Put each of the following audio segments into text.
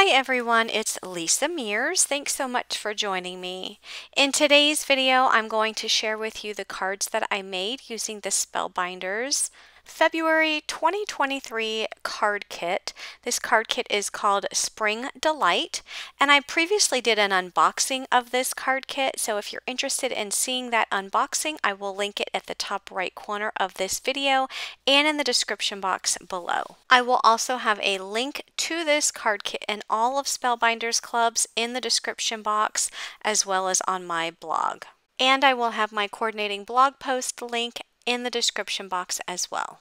Hi everyone, it's Lisa Mears. Thanks so much for joining me. In today's video, I'm going to share with you the cards that I made using the Spellbinders February 2023 card kit. This card kit is called Spring Delight, and I previously did an unboxing of this card kit, so if you're interested in seeing that unboxing, I will link it at the top right corner of this video and in the description box below. I will also have a link to this card kit and all of Spellbinders clubs in the description box as well as on my blog. And I will have my coordinating blog post link in the description box as well.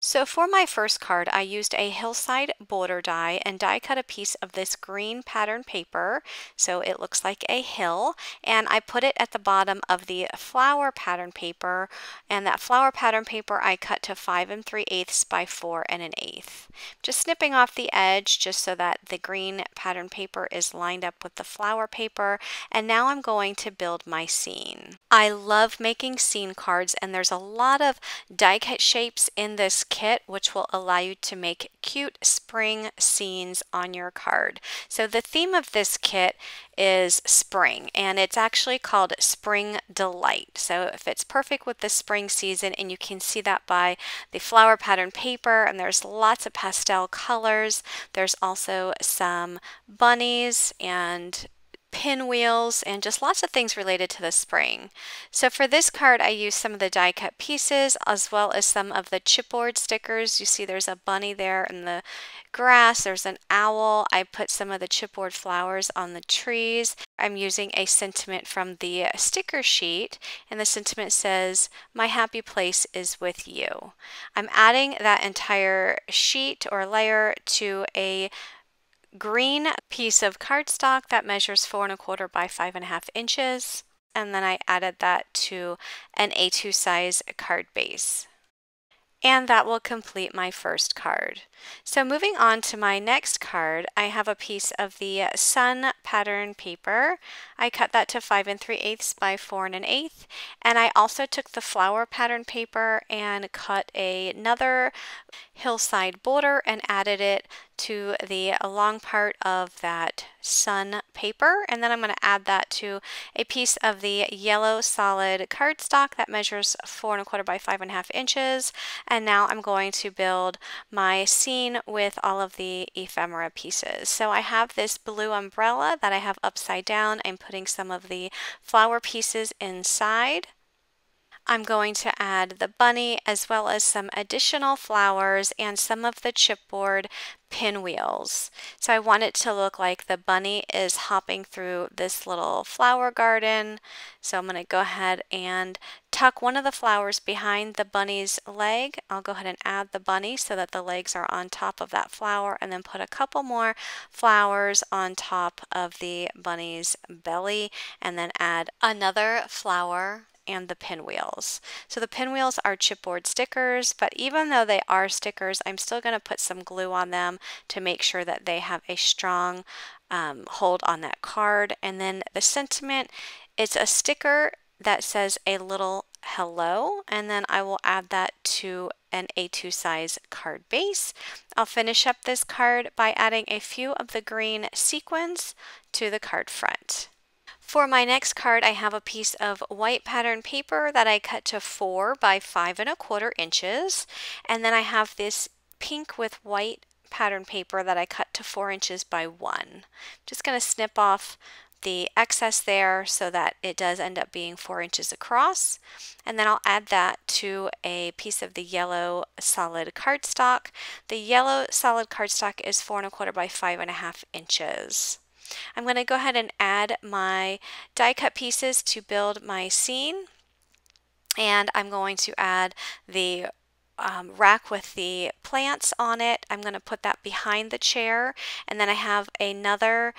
So for my first card, I used a hillside border die and die cut a piece of this green pattern paper, so it looks like a hill, and I put it at the bottom of the flower pattern paper, and that flower pattern paper I cut to 5 3/8 by 4 1/8. Just snipping off the edge just so that the green pattern paper is lined up with the flower paper, and now I'm going to build my scene. I love making scene cards, and there's a lot of die cut shapes in this kit which will allow you to make cute spring scenes on your card. So the theme of this kit is spring, and it's actually called Spring Delight. So it fits perfect with the spring season, and you can see that by the flower pattern paper, and there's lots of pastel colors. There's also some bunnies and pinwheels and just lots of things related to the spring. So for this card, I used some of the die cut pieces as well as some of the chipboard stickers. You see there's a bunny there in the grass, there's an owl. I put some of the chipboard flowers on the trees. I'm using a sentiment from the sticker sheet, and the sentiment says, "My happy place is with you." I'm adding that entire sheet or layer to a green piece of cardstock that measures 4 1/4 by 5 1/2 inches, and then I added that to an A2 size card base. And that will complete my first card. So moving on to my next card, I have a piece of the sun pattern paper. I cut that to 5 3/8 by 4 1/8, and I also took the flower pattern paper and cut another hillside border and added it to the long part of that sun paper, and then I'm going to add that to a piece of the yellow solid cardstock that measures 4 1/4 by 5 1/2 inches, and now I'm going to build my scene with all of the ephemera pieces. So I have this blue umbrella that I have upside down. I'm putting some of the flower pieces inside. I'm going to add the bunny as well as some additional flowers and some of the chipboard pinwheels. So I want it to look like the bunny is hopping through this little flower garden. So I'm going to go ahead and tuck one of the flowers behind the bunny's leg. I'll go ahead and add the bunny so that the legs are on top of that flower, and then put a couple more flowers on top of the bunny's belly, and then add another flower and the pinwheels. So the pinwheels are chipboard stickers, but even though they are stickers, I'm still going to put some glue on them to make sure that they have a strong hold on that card. And then the sentiment, it's a sticker that says a little hello, and then I will add that to an A2 size card base. I'll finish up this card by adding a few of the green sequins to the card front. For my next card, I have a piece of white pattern paper that I cut to 4 by 5 1/4 inches, and then I have this pink with white pattern paper that I cut to 4 inches by 1. Just going to snip off the excess there so that it does end up being 4 inches across, and then I'll add that to a piece of the yellow solid cardstock. The yellow solid cardstock is 4 1/4 by 5 1/2 inches. I'm going to go ahead and add my die cut pieces to build my scene, and I'm going to add the rack with the plants on it. I'm going to put that behind the chair, and then I have another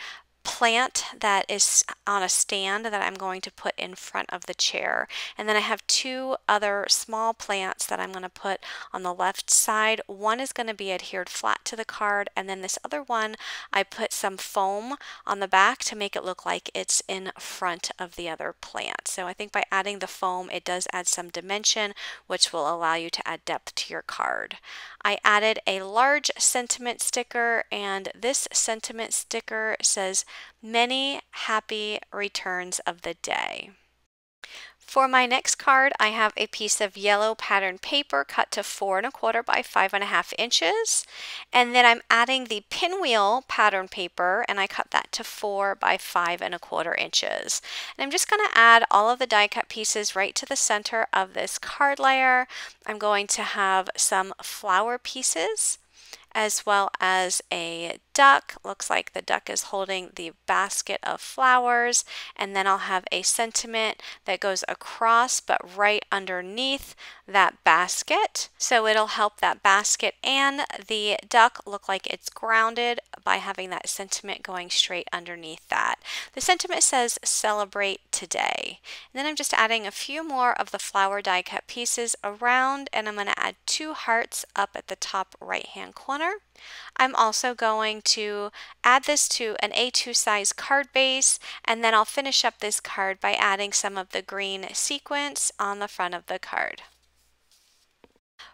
plant that is on a stand that I'm going to put in front of the chair. And then I have two other small plants that I'm going to put on the left side. One is going to be adhered flat to the card, and then this other one I put some foam on the back to make it look like it's in front of the other plant. So I think by adding the foam, it does add some dimension, which will allow you to add depth to your card. I added a large sentiment sticker, and this sentiment sticker says, "Many happy returns of the day." For my next card, I have a piece of yellow pattern paper cut to 4 1/4 by 5.5 inches. And then I'm adding the pinwheel pattern paper, and I cut that to 4 by 5 1/4 inches. And I'm just going to add all of the die cut pieces right to the center of this card layer. I'm going to have some flower pieces, as well as a duck. Looks like the duck is holding the basket of flowers. And then I'll have a sentiment that goes across but right underneath that basket. So it'll help that basket and the duck look like it's grounded by having that sentiment going straight underneath that. The sentiment says, "Celebrate today." And then I'm just adding a few more of the flower die cut pieces around, and I'm going to add 2 hearts up at the top right hand corner. I'm also going to add this to an A2 size card base, and then I'll finish up this card by adding some of the green sequins on the front of the card.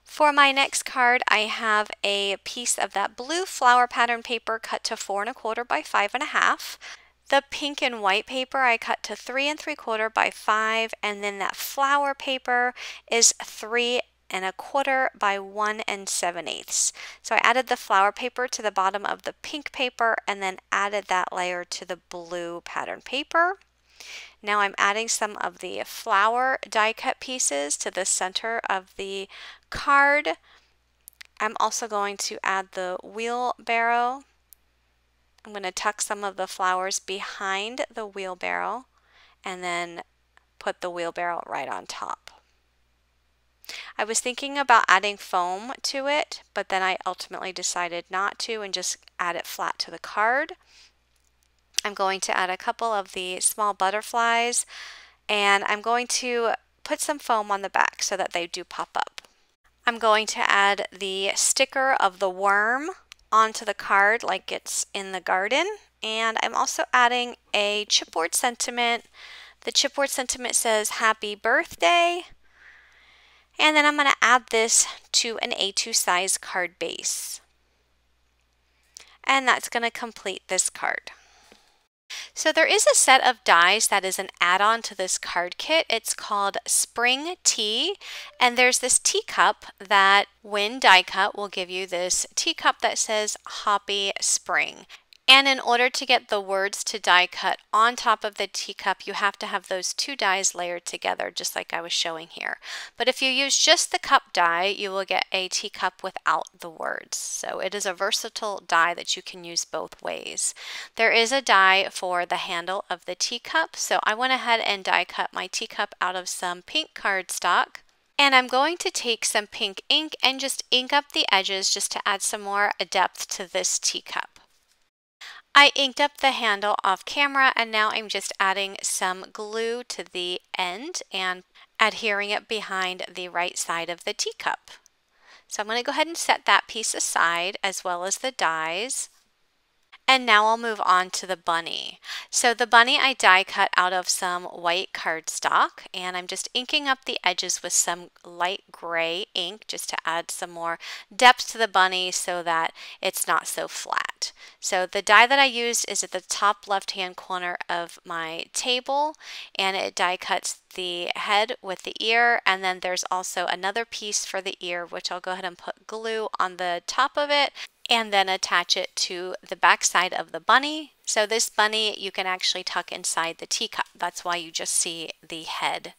For my next card, I have a piece of that blue flower pattern paper cut to 4 1/4 by 5.5. The pink and white paper I cut to 3 3/4 by 5, and then that flower paper is 3 1/4 by 1 7/8. So I added the flower paper to the bottom of the pink paper and then added that layer to the blue pattern paper. Now I'm adding some of the flower die cut pieces to the center of the card. I'm also going to add the wheelbarrow. I'm going to tuck some of the flowers behind the wheelbarrow and then put the wheelbarrow right on top. I was thinking about adding foam to it, but then I ultimately decided not to and just add it flat to the card. I'm going to add a couple of the small butterflies, and I'm going to put some foam on the back so that they do pop up. I'm going to add the sticker of the worm onto the card like it's in the garden, and I'm also adding a chipboard sentiment. The chipboard sentiment says, "Happy birthday." And then I'm going to add this to an A2 size card base. And that's going to complete this card. So there is a set of dies that is an add-on to this card kit. It's called Spring Tea, and there's this teacup that when die cut will give you this teacup that says Happy Spring. And in order to get the words to die cut on top of the teacup, you have to have those 2 dies layered together, just like I was showing here. But if you use just the cup die, you will get a teacup without the words. So it is a versatile die that you can use both ways. There is a die for the handle of the teacup, so I went ahead and die cut my teacup out of some pink cardstock. And I'm going to take some pink ink and just ink up the edges just to add some more depth to this teacup. I inked up the handle off camera, and now I'm just adding some glue to the end and adhering it behind the right side of the teacup. So I'm going to go ahead and set that piece aside as well as the dies. And now I'll move on to the bunny. So the bunny I die cut out of some white cardstock, and I'm just inking up the edges with some light gray ink just to add some more depth to the bunny so that it's not so flat. So the die that I used is at the top left-hand corner of my table, and it die cuts the head with the ear, and then there's also another piece for the ear, which I'll go ahead and put glue on the top of it and then attach it to the back side of the bunny. So this bunny you can actually tuck inside the teacup. That's why you just see the head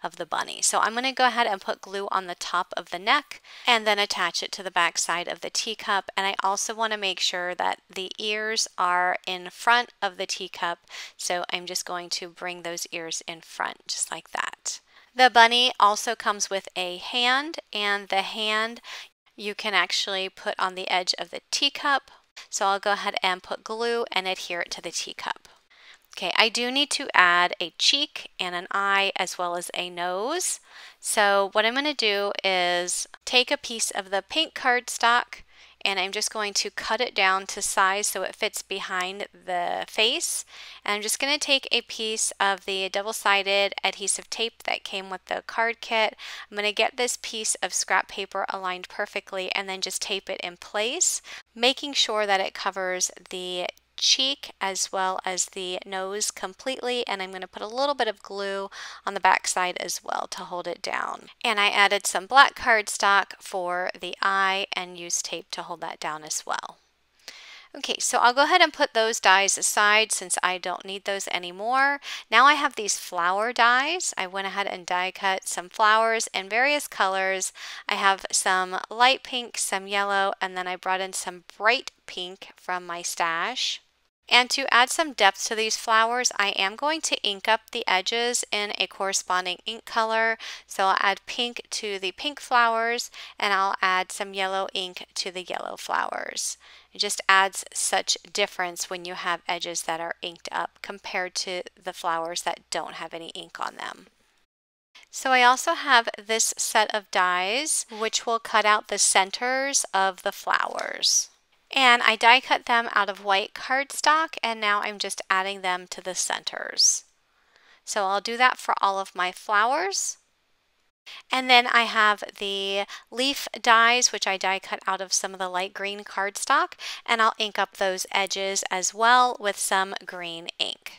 of the bunny. So I'm going to go ahead and put glue on the top of the neck and then attach it to the back side of the teacup. And I also want to make sure that the ears are in front of the teacup. So I'm just going to bring those ears in front just like that. The bunny also comes with a hand, and the hand you can actually put on the edge of the teacup. So I'll go ahead and put glue and adhere it to the teacup. Okay, I do need to add a cheek and an eye as well as a nose. So what I'm going to do is take a piece of the pink cardstock and I'm just going to cut it down to size so it fits behind the face. And I'm just going to take a piece of the double-sided adhesive tape that came with the card kit. I'm going to get this piece of scrap paper aligned perfectly and then just tape it in place, making sure that it covers the cheek as well as the nose completely, and I'm going to put a little bit of glue on the back side as well to hold it down. And I added some black cardstock for the eye and used tape to hold that down as well. Okay, so I'll go ahead and put those dies aside since I don't need those anymore. Now I have these flower dies. I went ahead and die cut some flowers in various colors. I have some light pink, some yellow, and then I brought in some bright pink from my stash. And to add some depth to these flowers, I am going to ink up the edges in a corresponding ink color. So I'll add pink to the pink flowers and I'll add some yellow ink to the yellow flowers. It just adds such difference when you have edges that are inked up compared to the flowers that don't have any ink on them. So I also have this set of dies which will cut out the centers of the flowers. And I die cut them out of white cardstock and now I'm just adding them to the centers. So I'll do that for all of my flowers. And then I have the leaf dies, which I die cut out of some of the light green cardstock, and I'll ink up those edges as well with some green ink.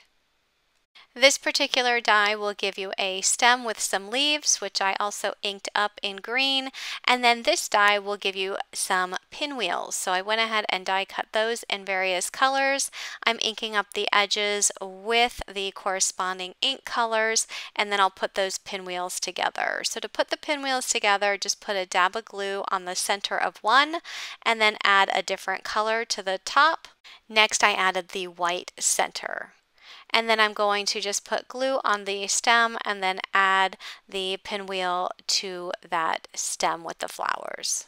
This particular die will give you a stem with some leaves, which I also inked up in green, and then this die will give you some pinwheels. So I went ahead and die cut those in various colors. I'm inking up the edges with the corresponding ink colors, and then I'll put those pinwheels together. So to put the pinwheels together, just put a dab of glue on the center of one, and then add a different color to the top. Next, I added the white center. And then I'm going to just put glue on the stem and then add the pinwheel to that stem with the flowers.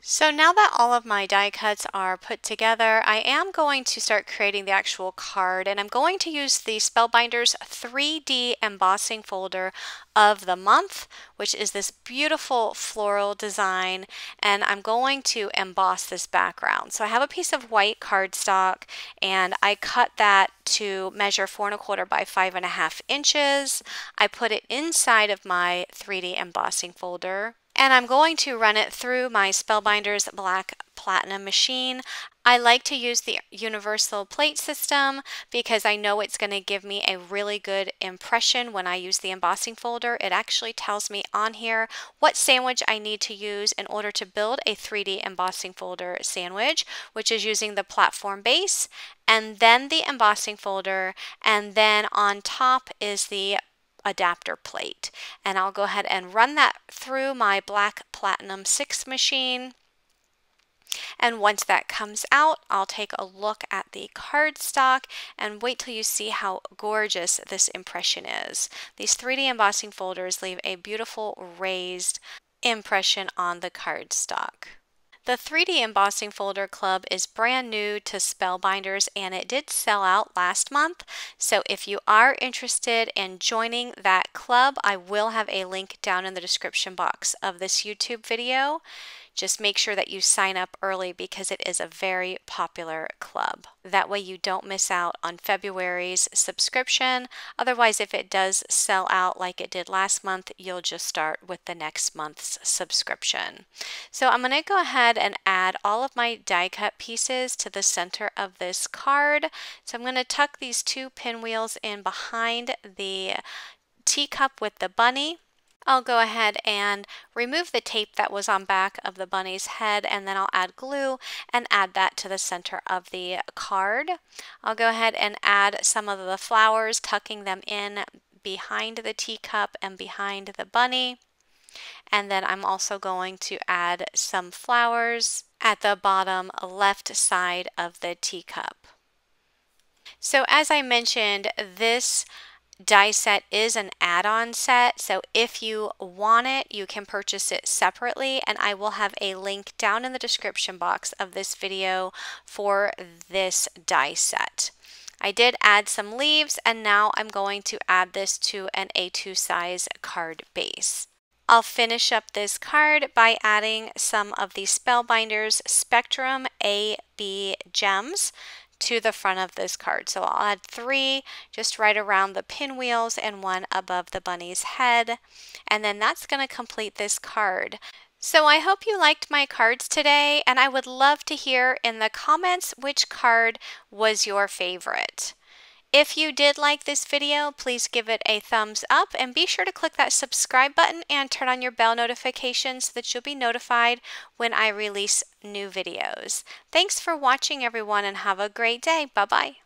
So now that all of my die cuts are put together, I am going to start creating the actual card, and I'm going to use the Spellbinders 3D embossing folder of the month, which is this beautiful floral design, and I'm going to emboss this background. So I have a piece of white cardstock and I cut that to measure 4 1/4 by 5 1/2 inches. I put it inside of my 3D embossing folder. And I'm going to run it through my Spellbinders Black Platinum machine. I like to use the universal plate system because I know it's going to give me a really good impression when I use the embossing folder. It actually tells me on here what sandwich I need to use in order to build a 3D embossing folder sandwich, which is using the platform base and then the embossing folder, and then on top is the adapter plate. And I'll go ahead and run that through my Black Platinum 6 machine. And once that comes out, I'll take a look at the cardstock and wait till you see how gorgeous this impression is. These 3D embossing folders leave a beautiful raised impression on the cardstock. The 3D Embossing Folder Club is brand new to Spellbinders and it did sell out last month. So if you are interested in joining that club, I will have a link down in the description box of this YouTube video. Just make sure that you sign up early because it is a very popular club. That way you don't miss out on February's subscription. Otherwise, if it does sell out like it did last month, you'll just start with the next month's subscription. So I'm going to go ahead and add all of my die cut pieces to the center of this card. So I'm going to tuck these 2 pinwheels in behind the teacup with the bunny. I'll go ahead and remove the tape that was on back of the bunny's head, and then I'll add glue and add that to the center of the card. I'll go ahead and add some of the flowers, tucking them in behind the teacup and behind the bunny. And then I'm also going to add some flowers at the bottom left side of the teacup. So as I mentioned, this die set is an add-on set, so if you want it, you can purchase it separately, and I will have a link down in the description box of this video for this die set. I did add some leaves, and now I'm going to add this to an A2 size card base. I'll finish up this card by adding some of the Spellbinders Spectrum AB gems to the front of this card. So I'll add 3 just right around the pinwheels and 1 above the bunny's head. And then that's going to complete this card. So I hope you liked my cards today, and I would love to hear in the comments which card was your favorite. If you did like this video, please give it a thumbs up and be sure to click that subscribe button and turn on your bell notifications so that you'll be notified when I release new videos. Thanks for watching, everyone, and have a great day. Bye-bye.